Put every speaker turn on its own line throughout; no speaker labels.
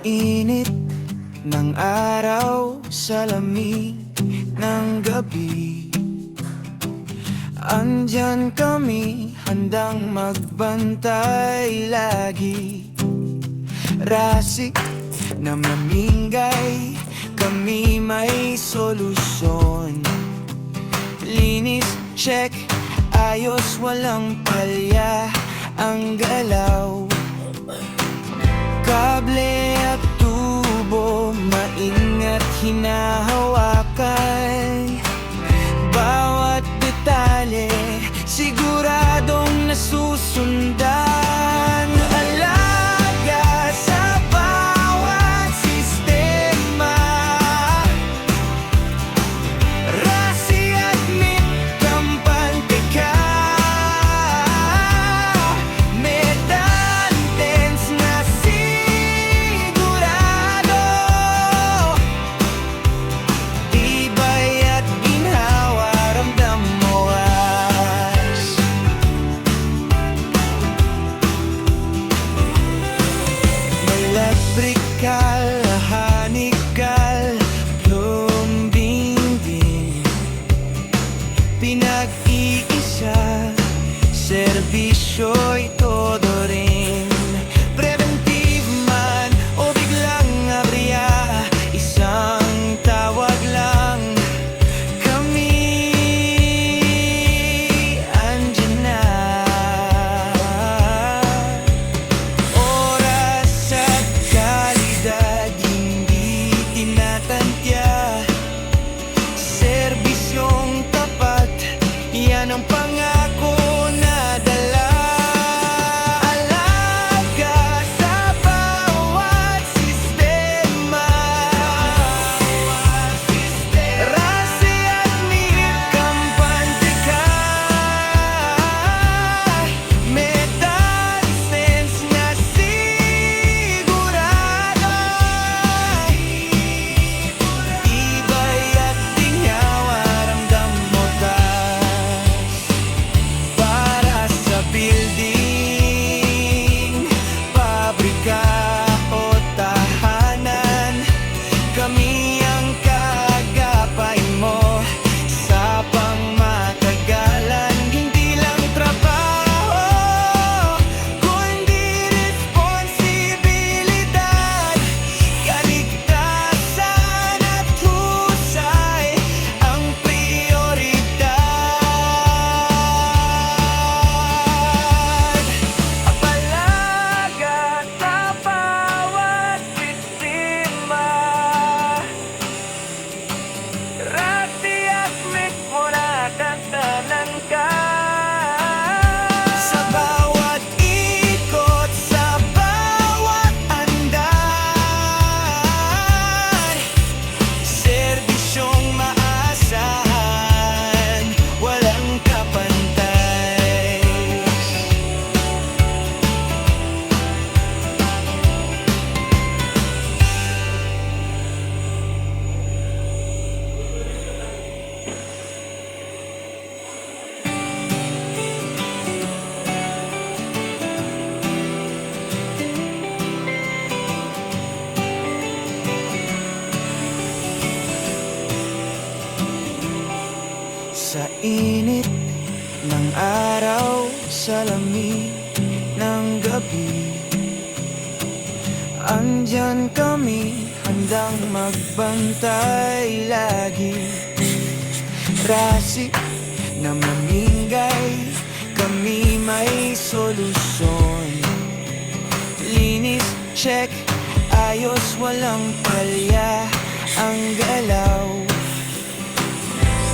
init ng araw, sa lamig ng gabi, andyan kami, handang magbantay lagi. Rasik na mamingay, kami may solusyon. Linis, check, ayos, walang palya ang galaw. Kable at tubo, maingat hinahawakan. Bawat detalye, siguradong nasusundan. Alaga sa bawat sistema, Rasi at Mick, kampante ka. Medantens na sigurado, tibay at ginhawa, ramdam mo as. Electrical, mechanical, plumbing din, pinag-iisa, serbisyo'y todo rin. Preventive man o biglang aberya, isang tawag lang, kami andyan na. Oras at kalidad, hindi tinatantya. Serbisyong tapat, yan ang pangako na dala. Alaga sa bawat sistema, Rasi at Mick, kampante ka. Medantens na sigurado, tibay at tinghawa, ramdam mo tas. Para sa building, pabrika o tahanan, kami ang kaagapay mo sa pangmatagalan. Hindi lang trabaho, kundi responsibilidad. Kaligtasan at husay ang prioridad. Palaga sa bawat sistema, Rasi at Mick, mula kantanan ka. Sa bawat ikot, sa bawat andar, serbisyong maasahan, walang kapantay. Sa init ng araw, sa lamig ng gabi, andyan kami, handang magbantay lagi. Rasik na mamingay, kami may solusyon. Linis, check, ayos, walang palya ang galaw.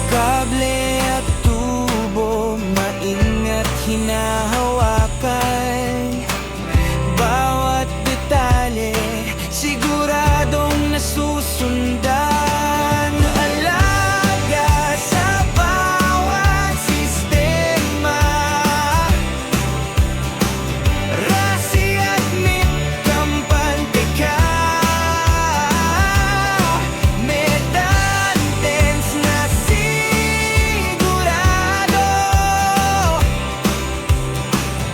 Kable at tubo, maingat hinahawakan. Bawat detalye, siguradong nasusundan. Alaga sa bawat sistema, Rasi at Mick, kampante ka. Medantens na sigurado,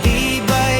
tibay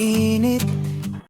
init